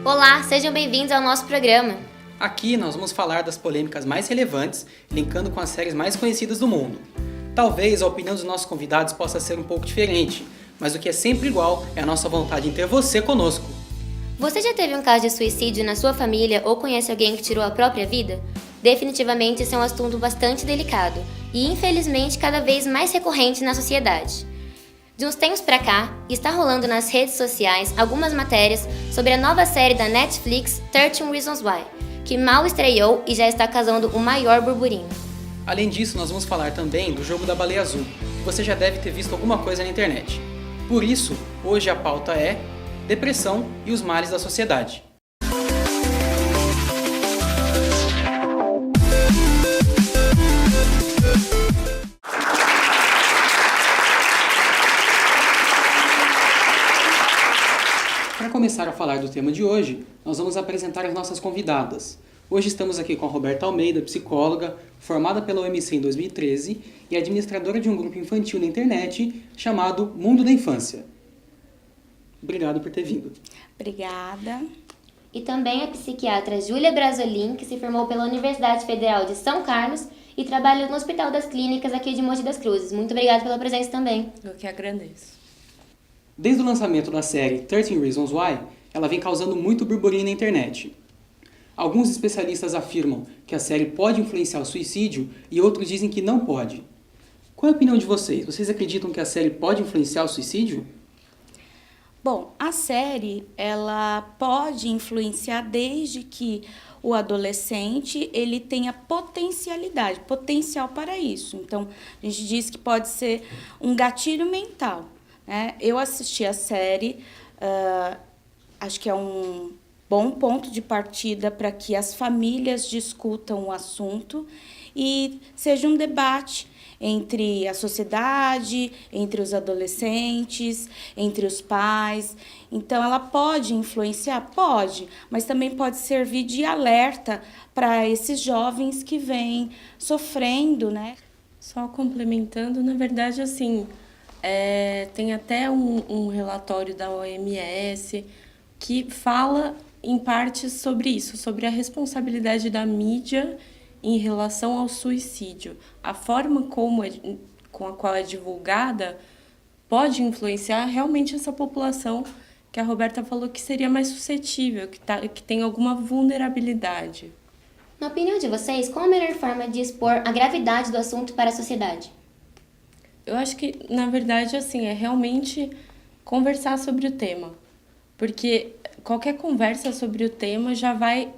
Olá, sejam bem-vindos ao nosso programa. Aqui nós vamos falar das polêmicas mais relevantes, linkando com as séries mais conhecidas do mundo. Talvez a opinião dos nossos convidados possa ser um pouco diferente, mas o que é sempre igual é a nossa vontade em ter você conosco. Você já teve um caso de suicídio na sua família ou conhece alguém que tirou a própria vida? Definitivamente esse é um assunto bastante delicado e, infelizmente, cada vez mais recorrente na sociedade. De uns tempos pra cá, está rolando nas redes sociais algumas matérias sobre a nova série da Netflix 13 Reasons Why, que mal estreou e já está causando o maior burburinho. Além disso, nós vamos falar também do jogo da baleia azul, que você já deve ter visto alguma coisa na internet. Por isso, hoje a pauta é depressão e os males da sociedade. Para começar a falar do tema de hoje, nós vamos apresentar as nossas convidadas. Hoje estamos aqui com a Roberta Almeida, psicóloga, formada pela UMC em 2013 e administradora de um grupo infantil na internet chamado Mundo da Infância. Obrigado por ter vindo. Obrigada. E também a psiquiatra Júlia Brasolin, que se formou pela Universidade Federal de São Carlos e trabalha no Hospital das Clínicas aqui de Mogi das Cruzes. Muito obrigada pela presença também. Eu que agradeço. Desde o lançamento da série 13 Reasons Why, ela vem causando muito burburinho na internet. Alguns especialistas afirmam que a série pode influenciar o suicídio e outros dizem que não pode. Qual é a opinião de vocês? Vocês acreditam que a série pode influenciar o suicídio? Bom, a série, ela pode influenciar desde que o adolescente, ele tenha potencial para isso. Então, a gente diz que pode ser um gatilho mental, né? Eu assisti a série, acho que é um bom ponto de partida para que as famílias discutam o assunto e seja um debate entre a sociedade, entre os adolescentes, entre os pais. Então, ela pode influenciar? Pode, mas também pode servir de alerta para esses jovens que vêm sofrendo, né? Só complementando, na verdade, assim, tem até um relatório da OMS que fala, em parte, sobre isso, sobre a responsabilidade da mídia em relação ao suicídio. A forma com a qual é divulgada pode influenciar realmente essa população que a Roberta falou que seria mais suscetível, que tem alguma vulnerabilidade. Na opinião de vocês, qual a melhor forma de expor a gravidade do assunto para a sociedade? Eu acho que, na verdade, assim, é realmente conversar sobre o tema. Porque qualquer conversa sobre o tema já vai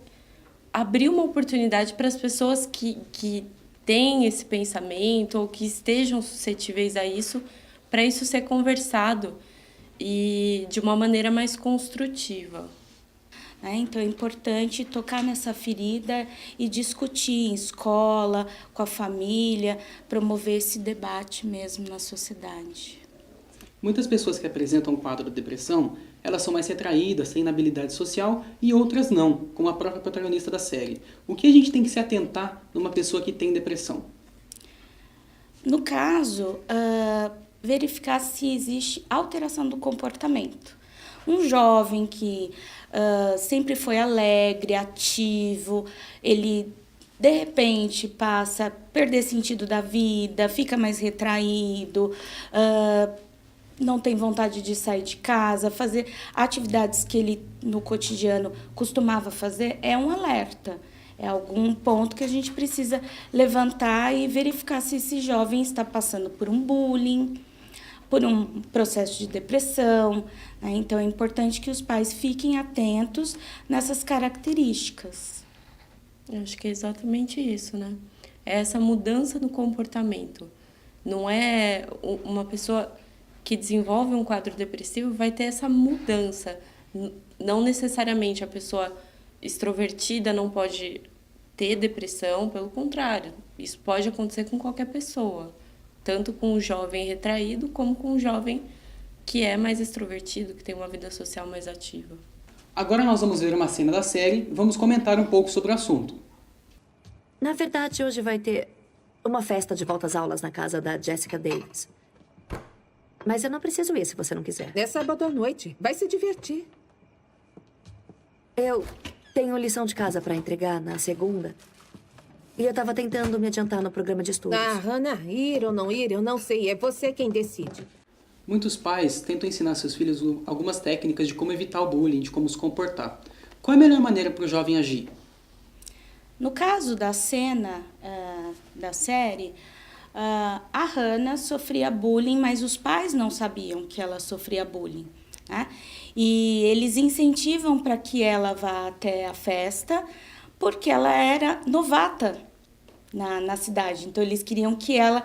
abrir uma oportunidade para as pessoas que têm esse pensamento ou que estejam suscetíveis a isso, para isso ser conversado e de uma maneira mais construtiva. Então, é importante tocar nessa ferida e discutir em escola, com a família, promover esse debate mesmo na sociedade. Muitas pessoas que apresentam um quadro de depressão, elas são mais retraídas, têm inabilidade social e outras não, como a própria protagonista da série. O que a gente tem que se atentar numa pessoa que tem depressão? No caso, verificar se existe alteração do comportamento. Um jovem que sempre foi alegre, ativo, ele de repente passa a perder sentido da vida, fica mais retraído, não tem vontade de sair de casa, fazer atividades que ele no cotidiano costumava fazer, é um alerta. É algum ponto que a gente precisa levantar e verificar se esse jovem está passando por um bullying, por um processo de depressão, né? Então, é importante que os pais fiquem atentos nessas características. Eu acho que é exatamente isso, né? É essa mudança no comportamento. Não é uma pessoa que desenvolve um quadro depressivo vai ter essa mudança. Não necessariamente a pessoa extrovertida não pode ter depressão, pelo contrário. Isso pode acontecer com qualquer pessoa. Tanto com um jovem retraído, como com um jovem que é mais extrovertido, que tem uma vida social mais ativa. Agora nós vamos ver uma cena da série e vamos comentar um pouco sobre o assunto. Na verdade, hoje vai ter uma festa de volta às aulas na casa da Jessica Davis. Mas eu não preciso ir se você não quiser. É sábado à noite. Vai se divertir. Eu tenho lição de casa para entregar na segunda. E eu tava tentando me adiantar no programa de estudos. Ah, Hannah, ir ou não ir, eu não sei. É você quem decide. Muitos pais tentam ensinar seus filhos algumas técnicas de como evitar o bullying, de como se comportar. Qual é a melhor maneira para o jovem agir? No caso da cena da série, a Hannah sofria bullying, mas os pais não sabiam que ela sofria bullying, né? E eles incentivam para que ela vá até a festa, porque ela era novata na cidade. Então, eles queriam que ela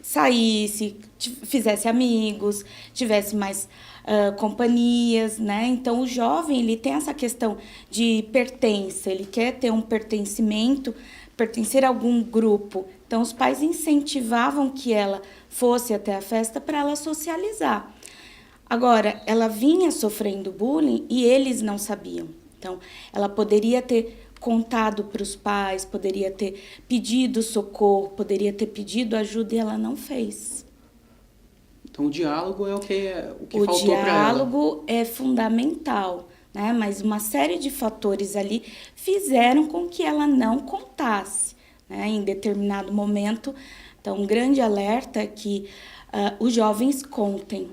saísse, fizesse amigos, tivesse mais companhias, né? Então, o jovem, ele tem essa questão de pertença, ele quer ter um pertencimento, pertencer a algum grupo. Então, os pais incentivavam que ela fosse até a festa para ela socializar. Agora, ela vinha sofrendo bullying e eles não sabiam. Então, ela poderia ter contado para os pais, poderia ter pedido socorro, poderia ter pedido ajuda e ela não fez. Então o diálogo é o que O faltou para ela. diálogo é fundamental, né? Mas uma série de fatores ali fizeram com que ela não contasse, né? Em determinado momento. Então, um grande alerta é que os jovens contem,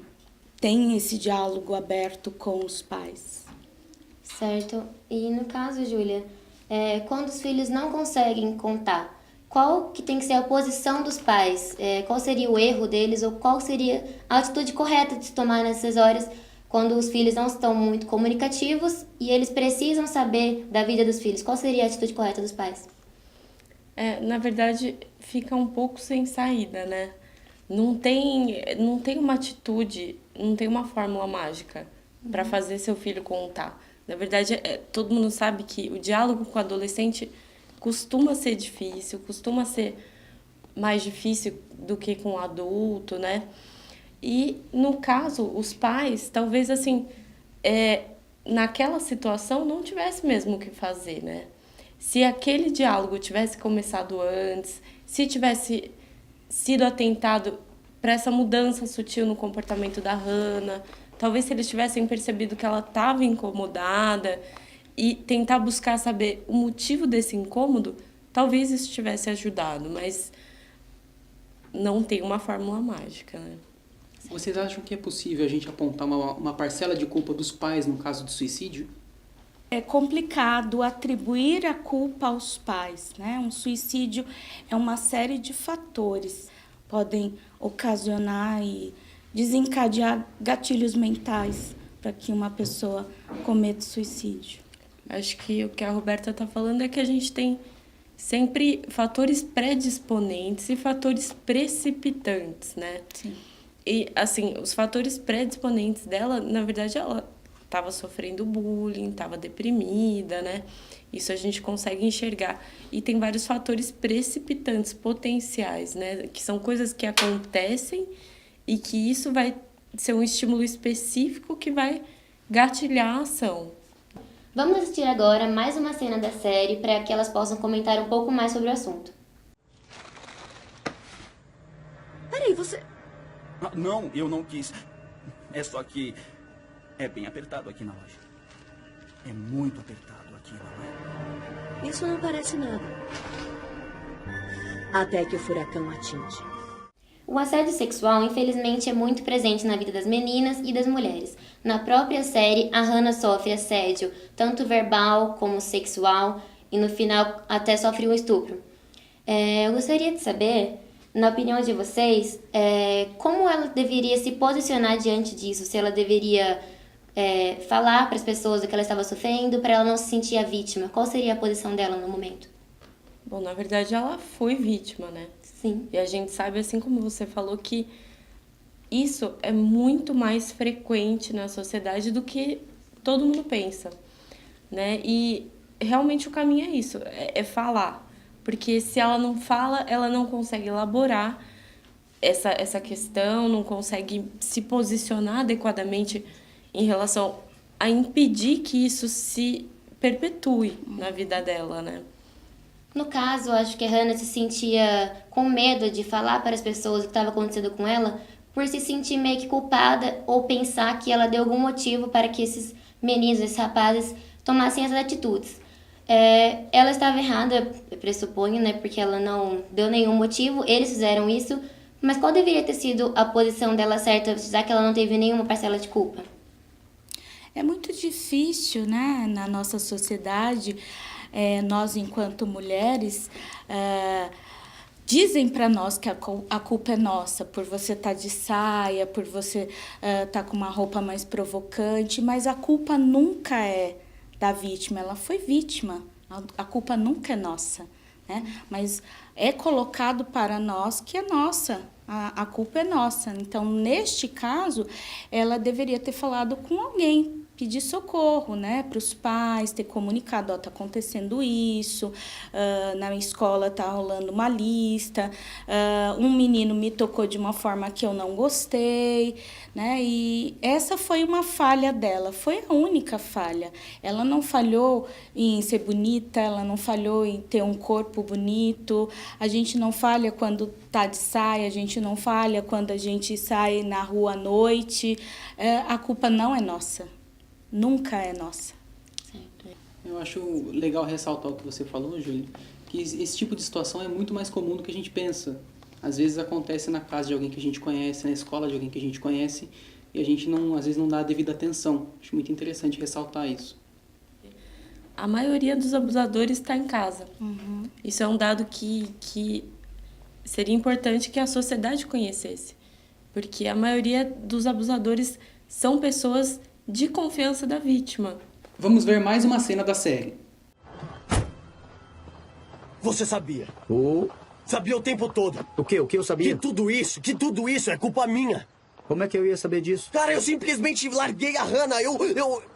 tenham esse diálogo aberto com os pais. Certo. E no caso, Júlia, quando os filhos não conseguem contar, qual que tem que ser a posição dos pais? Qual seria o erro deles ou qual seria a atitude correta de se tomar nessas horas quando os filhos não estão muito comunicativos e eles precisam saber da vida dos filhos? Qual seria a atitude correta dos pais? Na verdade, fica um pouco sem saída, né? Não tem uma atitude, não tem uma fórmula mágica para fazer seu filho contar. Na verdade, todo mundo sabe que o diálogo com o adolescente costuma ser difícil, costuma ser mais difícil do que com o adulto, né? E, no caso, os pais, talvez, assim, naquela situação não tivesse mesmo o que fazer, né? Se aquele diálogo tivesse começado antes, se tivesse sido atentado para essa mudança sutil no comportamento da Hannah, talvez se eles tivessem percebido que ela estava incomodada e tentar buscar saber o motivo desse incômodo, talvez isso tivesse ajudado, mas não tem uma fórmula mágica, né? Vocês acham que é possível a gente apontar uma parcela de culpa dos pais no caso do suicídio? É complicado atribuir a culpa aos pais, né? Um suicídio é uma série de fatores que podem ocasionar e desencadear gatilhos mentais para que uma pessoa cometa suicídio. Acho que o que a Roberta está falando é que a gente tem sempre fatores predisponentes e fatores precipitantes, né? Sim. E, assim, os fatores predisponentes dela, na verdade, ela estava sofrendo bullying, estava deprimida, né? Isso a gente consegue enxergar. E tem vários fatores precipitantes, potenciais, né? Que são coisas que acontecem e que isso vai ser um estímulo específico que vai gatilhar a ação. Vamos assistir agora mais uma cena da série para que elas possam comentar um pouco mais sobre o assunto. Peraí, você... Não, eu não quis. É só que é bem apertado aqui na loja. É muito apertado aqui, não é? Isso não parece nada. Até que o furacão atinge. O assédio sexual, infelizmente, é muito presente na vida das meninas e das mulheres. Na própria série, a Hannah sofre assédio, tanto verbal como sexual, e no final até sofre um estupro. Eu gostaria de saber, na opinião de vocês, como ela deveria se posicionar diante disso, se ela deveria falar para as pessoas o que ela estava sofrendo, para ela não se sentir a vítima. Qual seria a posição dela no momento? Bom, na verdade, ela foi vítima, né? Sim. E a gente sabe, assim como você falou, que isso é muito mais frequente na sociedade do que todo mundo pensa, né? E realmente o caminho é isso, é falar. Porque se ela não fala, ela não consegue elaborar essa questão, não consegue se posicionar adequadamente em relação a impedir que isso se perpetue na vida dela, né? No caso, eu acho que a Hannah se sentia com medo de falar para as pessoas o que estava acontecendo com ela, por se sentir meio que culpada ou pensar que ela deu algum motivo para que esses meninos, esses rapazes, tomassem essas atitudes. Ela estava errada, eu pressuponho, né, porque ela não deu nenhum motivo, eles fizeram isso, mas qual deveria ter sido a posição dela certa, já que ela não teve nenhuma parcela de culpa? É muito difícil, né, na nossa sociedade, nós enquanto mulheres, dizem para nós que a culpa é nossa, por você estar de saia, por você estar com uma roupa mais provocante, mas a culpa nunca é da vítima, ela foi vítima, a culpa nunca é nossa, né? Mas é colocado para nós que é nossa, a culpa é nossa. Então, neste caso, ela deveria ter falado com alguém, pedir socorro, né, para os pais, ter comunicado, está acontecendo isso, na escola está rolando uma lista, um menino me tocou de uma forma que eu não gostei, né, e essa foi uma falha dela, foi a única falha. Ela não falhou em ser bonita, ela não falhou em ter um corpo bonito, a gente não falha quando está de saia, a gente não falha quando a gente sai na rua à noite, a culpa não é nossa. Nunca é nossa. Eu acho legal ressaltar o que você falou, Júlia, que esse tipo de situação é muito mais comum do que a gente pensa. Às vezes acontece na casa de alguém que a gente conhece, na escola de alguém que a gente conhece, e a gente às vezes não dá a devida atenção. Acho muito interessante ressaltar isso. A maioria dos abusadores está em casa. Uhum. Isso é um dado que seria importante que a sociedade conhecesse. Porque a maioria dos abusadores são pessoas de confiança da vítima. Vamos ver mais uma cena da série. Você sabia? Sabia o tempo todo. O que eu sabia? Que tudo isso é culpa minha. Como é que eu ia saber disso? Cara, eu simplesmente larguei a Hannah.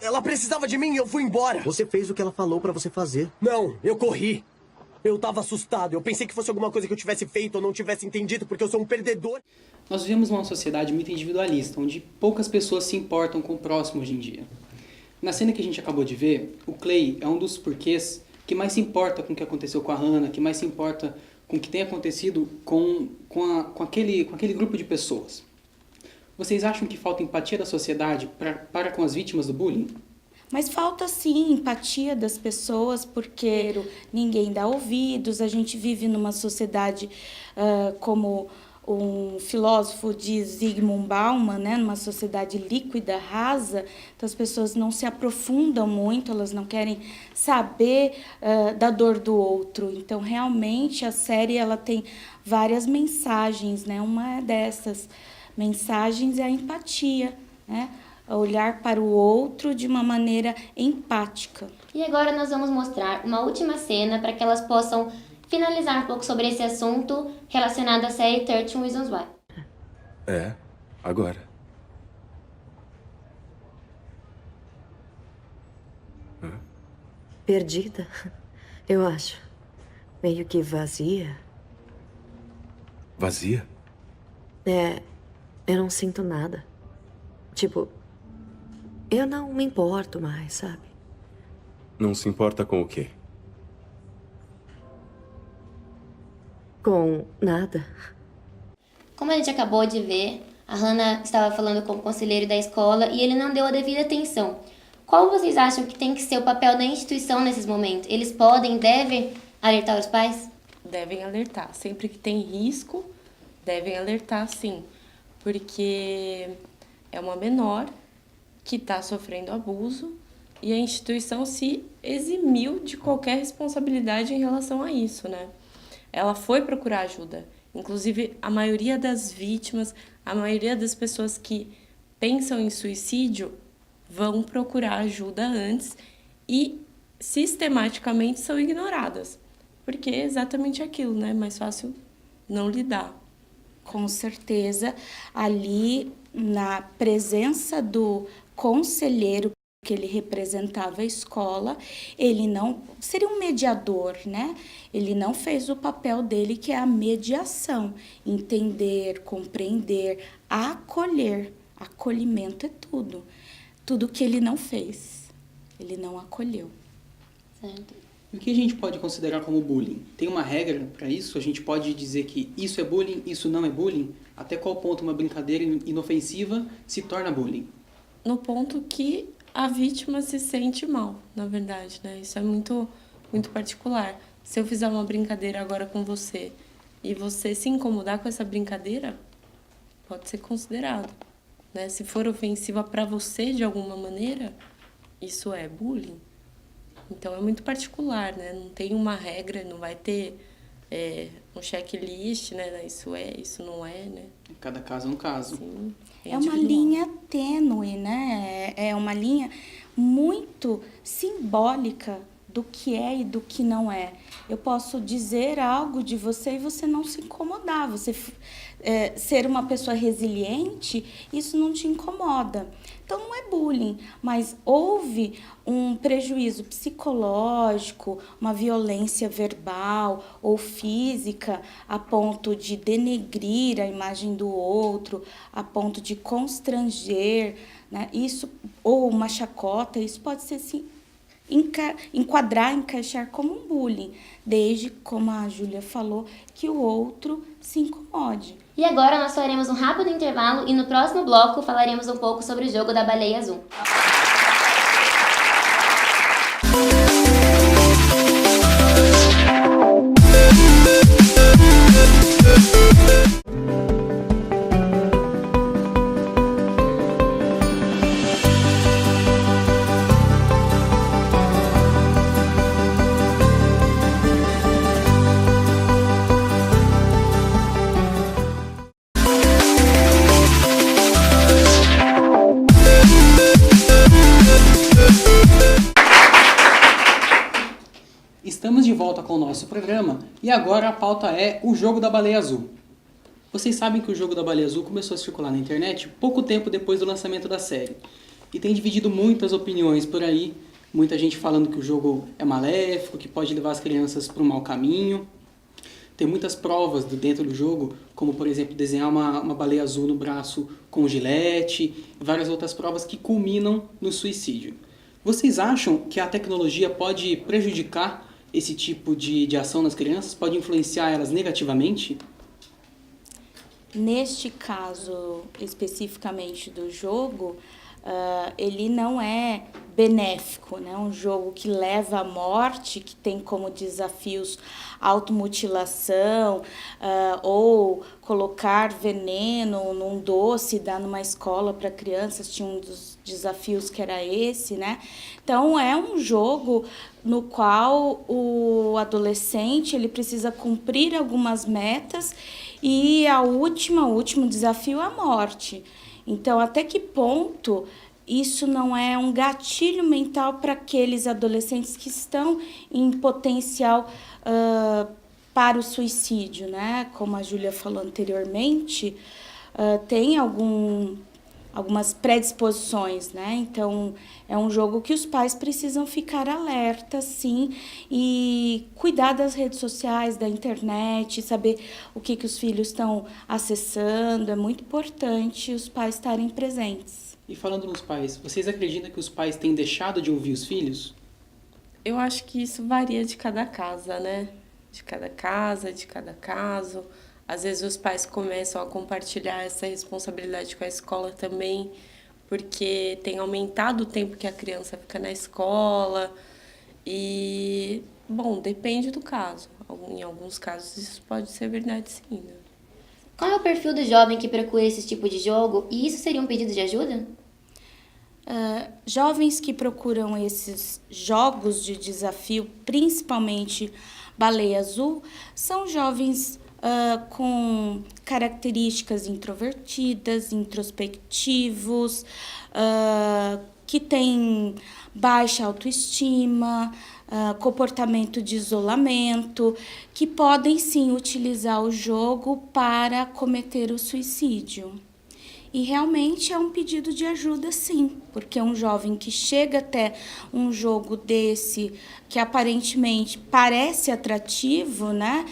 Ela precisava de mim e eu fui embora. Você fez o que ela falou pra você fazer. Não, eu corri. Eu tava assustado. Eu pensei que fosse alguma coisa que eu tivesse feito ou não tivesse entendido, porque eu sou um perdedor. Nós vivemos uma sociedade muito individualista, onde poucas pessoas se importam com o próximo hoje em dia. Na cena que a gente acabou de ver, o Clay é um dos porquês que mais se importa com o que aconteceu com a Hannah, que mais se importa com o que tem acontecido com aquele grupo de pessoas. Vocês acham que falta empatia da sociedade para com as vítimas do bullying? Mas falta sim empatia das pessoas, porque ninguém dá ouvidos, a gente vive numa sociedade como um filósofo diz, Zygmunt Bauman, né, numa sociedade líquida, rasa, então as pessoas não se aprofundam muito, elas não querem saber da dor do outro. Então, realmente, a série ela tem várias mensagens, né? Uma dessas mensagens é a empatia, né? Olhar para o outro de uma maneira empática. E agora nós vamos mostrar uma última cena para que elas possam finalizar um pouco sobre esse assunto relacionado à série 13 Reasons Why. Agora. Perdida, eu acho. Meio que vazia. Vazia? Eu não sinto nada. Tipo, eu não me importo mais, sabe? Não se importa com o quê? Com nada. Como a gente acabou de ver, a Hannah estava falando com o conselheiro da escola e ele não deu a devida atenção. Qual vocês acham que tem que ser o papel da instituição nesses momentos? Eles devem alertar os pais? Devem alertar. Sempre que tem risco, devem alertar sim. Porque é uma menor que está sofrendo abuso e a instituição se eximiu de qualquer responsabilidade em relação a isso, né? Ela foi procurar ajuda. Inclusive, a maioria das vítimas, a maioria das pessoas que pensam em suicídio vão procurar ajuda antes e sistematicamente são ignoradas. Porque é exatamente aquilo, né? É mais fácil não lidar. Com certeza, ali na presença do conselheiro que ele representava a escola, ele não seria um mediador, né? Ele não fez o papel dele, que é a mediação, entender, compreender, acolher. Acolhimento é tudo. Tudo que ele não fez, ele não acolheu. Certo. O que a gente pode considerar como bullying? Tem uma regra para isso? A gente pode dizer que isso é bullying, isso não é bullying? Até qual ponto uma brincadeira inofensiva se torna bullying? No ponto que a vítima se sente mal, na verdade, né? Isso é muito, muito particular. Se eu fizer uma brincadeira agora com você e você se incomodar com essa brincadeira, pode ser considerado, né? Se for ofensiva para você de alguma maneira, isso é bullying. Então é muito particular, né? Não tem uma regra, não vai ter um checklist, né? Isso é, isso não é, né? Cada caso é um caso. Sim, É uma linha tênue, né? É uma linha muito simbólica do que é e do que não é. Eu posso dizer algo de você e você não se incomodar. Você ser uma pessoa resiliente, isso não te incomoda. Então, não é bullying, mas houve um prejuízo psicológico, uma violência verbal ou física a ponto de denegrir a imagem do outro, a ponto de constranger, né? Isso, ou uma chacota, isso pode ser sim, encaixar como um bullying, desde, como a Júlia falou, que o outro se incomode. E agora nós faremos um rápido intervalo e no próximo bloco falaremos um pouco sobre o jogo da baleia azul. Estamos de volta com o nosso programa e agora a pauta é o jogo da baleia azul. Vocês sabem que o jogo da baleia azul começou a circular na internet pouco tempo depois do lançamento da série. E tem dividido muitas opiniões por aí, muita gente falando que o jogo é maléfico, que pode levar as crianças para um mau caminho. Tem muitas provas dentro do jogo, como por exemplo desenhar uma baleia azul no braço com gilete, e várias outras provas que culminam no suicídio. Vocês acham que a tecnologia pode prejudicar esse tipo de ação nas crianças? Pode influenciar elas negativamente? Neste caso, especificamente do jogo, ele não é benéfico, né? Um jogo que leva à morte, que tem como desafios automutilação, ou colocar veneno num doce e dar numa escola para crianças, tinha um dos desafios que era esse, né? Então, é um jogo no qual o adolescente ele precisa cumprir algumas metas e o último desafio é a morte. Então, até que ponto isso não é um gatilho mental para aqueles adolescentes que estão em potencial para o suicídio, né? Como a Júlia falou anteriormente, tem algumas predisposições, né? Então, é um jogo que os pais precisam ficar alerta, sim, e cuidar das redes sociais, da internet, saber o que os filhos estão acessando. É muito importante os pais estarem presentes. E falando nos pais, vocês acreditam que os pais têm deixado de ouvir os filhos? Eu acho que isso varia de cada casa, né? De cada casa, de cada caso. Às vezes os pais começam a compartilhar essa responsabilidade com a escola também, porque tem aumentado o tempo que a criança fica na escola. E, bom, depende do caso. Em alguns casos isso pode ser verdade, sim, né? Qual é o perfil do jovem que procura esse tipo de jogo e isso seria um pedido de ajuda? Jovens que procuram esses jogos de desafio, principalmente Baleia Azul, são jovens com características introvertidas, introspectivos, que têm baixa autoestima, comportamento de isolamento, que podem sim utilizar o jogo para cometer o suicídio. E realmente é um pedido de ajuda, sim, porque um jovem que chega até um jogo desse, que aparentemente parece atrativo, né?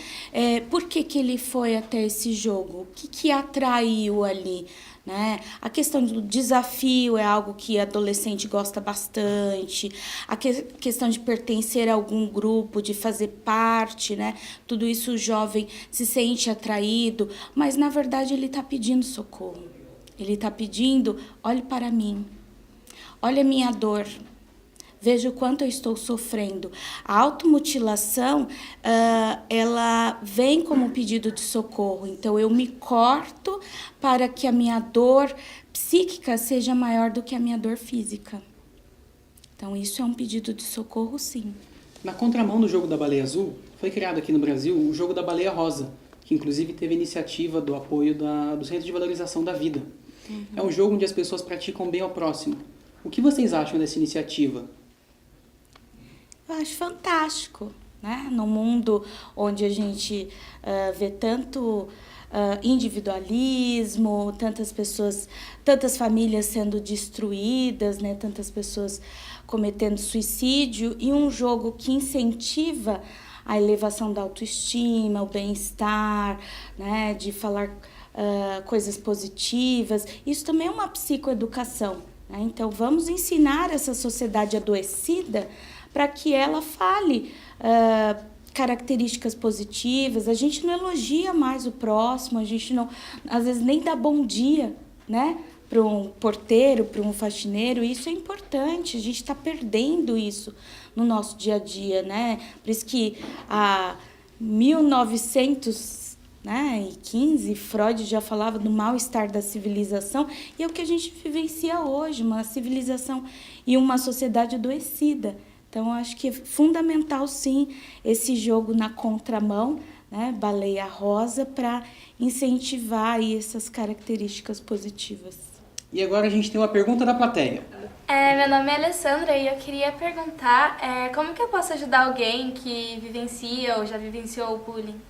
Por que ele foi até esse jogo? O que atraiu ali? Né? A questão do desafio é algo que adolescente gosta bastante, a questão de pertencer a algum grupo, de fazer parte, né? Tudo isso o jovem se sente atraído, mas na verdade ele está pedindo socorro. Ele está pedindo, olhe para mim. olha a minha dor, veja o quanto eu estou sofrendo. A automutilação, ela vem como um pedido de socorro. Então, eu me corto para que a minha dor psíquica seja maior do que a minha dor física. Então, isso é um pedido de socorro, sim. Na contramão do jogo da baleia azul, foi criado aqui no Brasil o jogo da baleia rosa, que inclusive teve iniciativa do apoio do Centro de Valorização da Vida. É um jogo onde as pessoas praticam bem ao próximo. O que vocês acham dessa iniciativa? Eu acho fantástico, né? No mundo onde a gente vê tanto individualismo, tantas famílias sendo destruídas, né? Tantas pessoas cometendo suicídio, e um jogo que incentiva a elevação da autoestima, o bem-estar, né? De falar coisas positivas. Isso também é uma psicoeducação, né? Então, vamos ensinar essa sociedade adoecida para que ela fale características positivas. A gente não elogia mais o próximo, a gente não, às vezes, nem dá bom dia, né? Para um porteiro, para um faxineiro. Isso é importante, a gente está perdendo isso no nosso dia a dia, né? Por isso que há 1915, Freud já falava do mal-estar da civilização, e é o que a gente vivencia hoje, uma civilização e uma sociedade adoecida. Então, eu acho que é fundamental, sim, esse jogo na contramão, né, baleia rosa, para incentivar aí essas características positivas. E agora a gente tem uma pergunta da plateia. Meu nome é Alessandra e eu queria perguntar como que eu posso ajudar alguém que vivencia ou já vivenciou o bullying?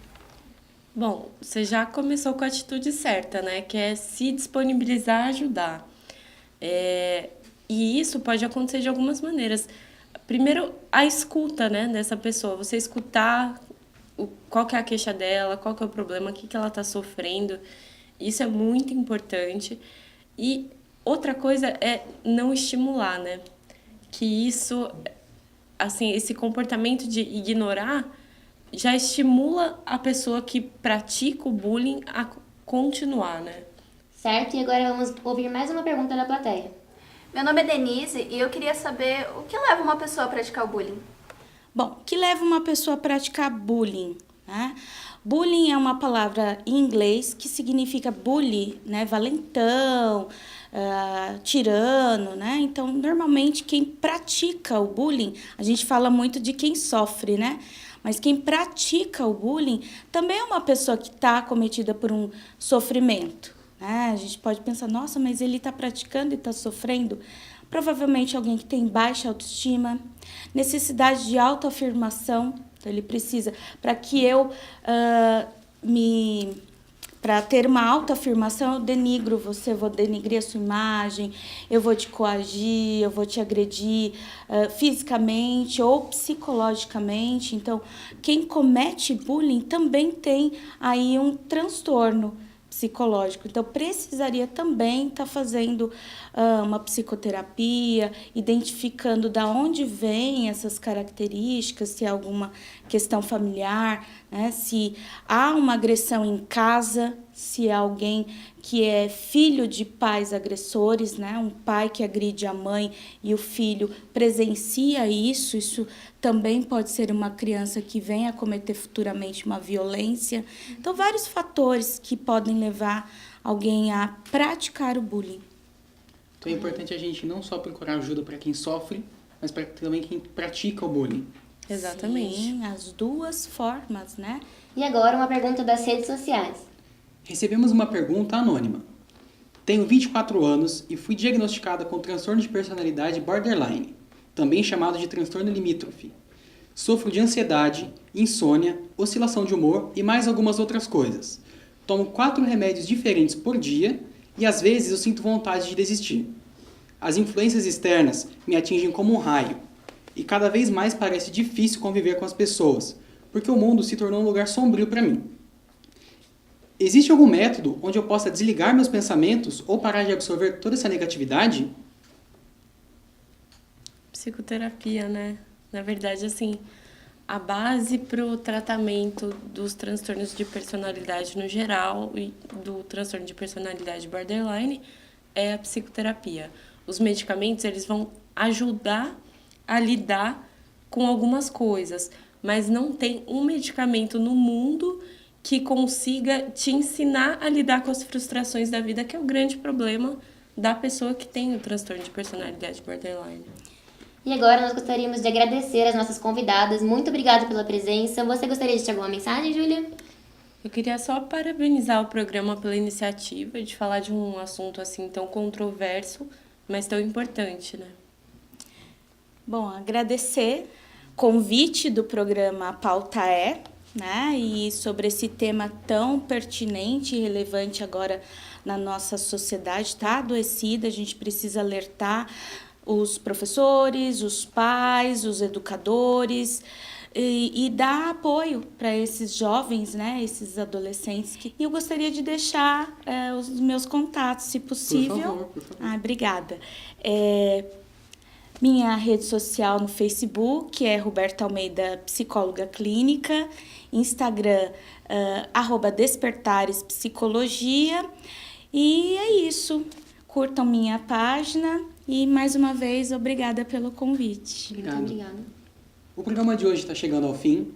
Bom, você já começou com a atitude certa, né? Que é se disponibilizar a ajudar. E isso pode acontecer de algumas maneiras. Primeiro, a escuta, né, dessa pessoa. Você escutar qual que é a queixa dela, qual que é o problema, o que ela está sofrendo. Isso é muito importante. E outra coisa é não estimular, né? Que isso, assim, esse comportamento de ignorar já estimula a pessoa que pratica o bullying a continuar, né? Certo, e agora vamos ouvir mais uma pergunta da plateia. Meu nome é Denise e eu queria saber o que leva uma pessoa a praticar o bullying. Bom, o que leva uma pessoa a praticar bullying, né? Bullying é uma palavra em inglês que significa bully, né? Valentão, tirano, né? Então, normalmente, quem pratica o bullying, a gente fala muito de quem sofre, né? Mas quem pratica o bullying também é uma pessoa que está acometida por um sofrimento. A gente pode pensar, nossa, mas ele está praticando e está sofrendo. Provavelmente alguém que tem baixa autoestima, necessidade de autoafirmação. Então, ele precisa, para que eu para ter uma autoafirmação, eu denigro você, eu vou denigrir a sua imagem, eu vou te coagir, eu vou te agredir fisicamente ou psicologicamente. Então, quem comete bullying também tem aí um transtorno psicológico. Então, precisaria também estar fazendo uma psicoterapia, identificando da onde vêm essas características, se há alguma questão familiar, né? Se há uma agressão em casa, se há alguém que é filho de pais agressores, né? Um pai que agride a mãe e o filho presencia isso, isso também pode ser uma criança que venha a cometer futuramente uma violência. Então, vários fatores que podem levar alguém a praticar o bullying. Então é importante a gente não só procurar ajuda para quem sofre, mas para também quem pratica o bullying. Exatamente. Sim, as duas formas, né? E agora uma pergunta das redes sociais. Recebemos uma pergunta anônima. Tenho 24 anos e fui diagnosticada com transtorno de personalidade borderline, também chamado de transtorno limítrofe. Sofro de ansiedade, insônia, oscilação de humor e mais algumas outras coisas. Tomo 4 remédios diferentes por dia e às vezes eu sinto vontade de desistir. As influências externas me atingem como um raio e cada vez mais parece difícil conviver com as pessoas, porque o mundo se tornou um lugar sombrio para mim. Existe algum método onde eu possa desligar meus pensamentos ou parar de absorver toda essa negatividade? Psicoterapia, né? Na verdade, assim, a base para o tratamento dos transtornos de personalidade no geral e do transtorno de personalidade borderline é a psicoterapia. Os medicamentos, eles vão ajudar a lidar com algumas coisas, mas não tem um medicamento no mundo que consiga te ensinar a lidar com as frustrações da vida, que é o grande problema da pessoa que tem o transtorno de personalidade borderline. E agora nós gostaríamos de agradecer as nossas convidadas. Muito obrigada pela presença. Você gostaria de ter alguma mensagem, Júlia? Eu queria só parabenizar o programa pela iniciativa de falar de um assunto assim tão controverso, mas tão importante, né? Bom, agradecer o convite do programa A Pauta É, né? E sobre esse tema tão pertinente e relevante agora na nossa sociedade, está adoecida, a gente precisa alertar os professores, os pais, os educadores e dar apoio para esses jovens, né, esses adolescentes. E eu gostaria de deixar os meus contatos, se possível. Por favor. Obrigada. Minha rede social no Facebook é Roberta Almeida, psicóloga clínica. Instagram, @Despertares Psicologia. E é isso. Curtam minha página e, mais uma vez, obrigada pelo convite. Obrigado. Muito obrigada. O programa de hoje está chegando ao fim.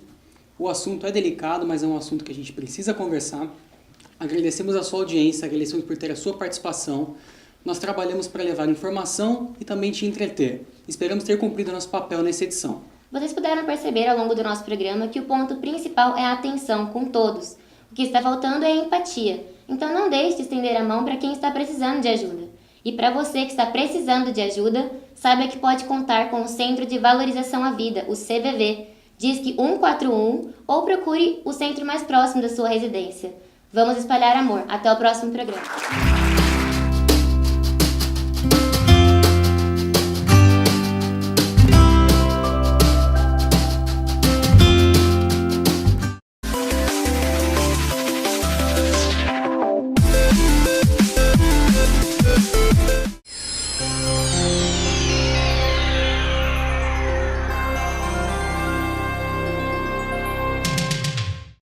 O assunto é delicado, mas é um assunto que a gente precisa conversar. Agradecemos a sua audiência, agradecemos por ter a sua participação. Nós trabalhamos para levar informação e também te entreter. Esperamos ter cumprido nosso papel nessa edição. Vocês puderam perceber ao longo do nosso programa que o ponto principal é a atenção com todos. O que está faltando é a empatia. Então não deixe de estender a mão para quem está precisando de ajuda. E para você que está precisando de ajuda, saiba que pode contar com o Centro de Valorização à Vida, o CVV. Disque 141 ou procure o centro mais próximo da sua residência. Vamos espalhar amor. Até o próximo programa.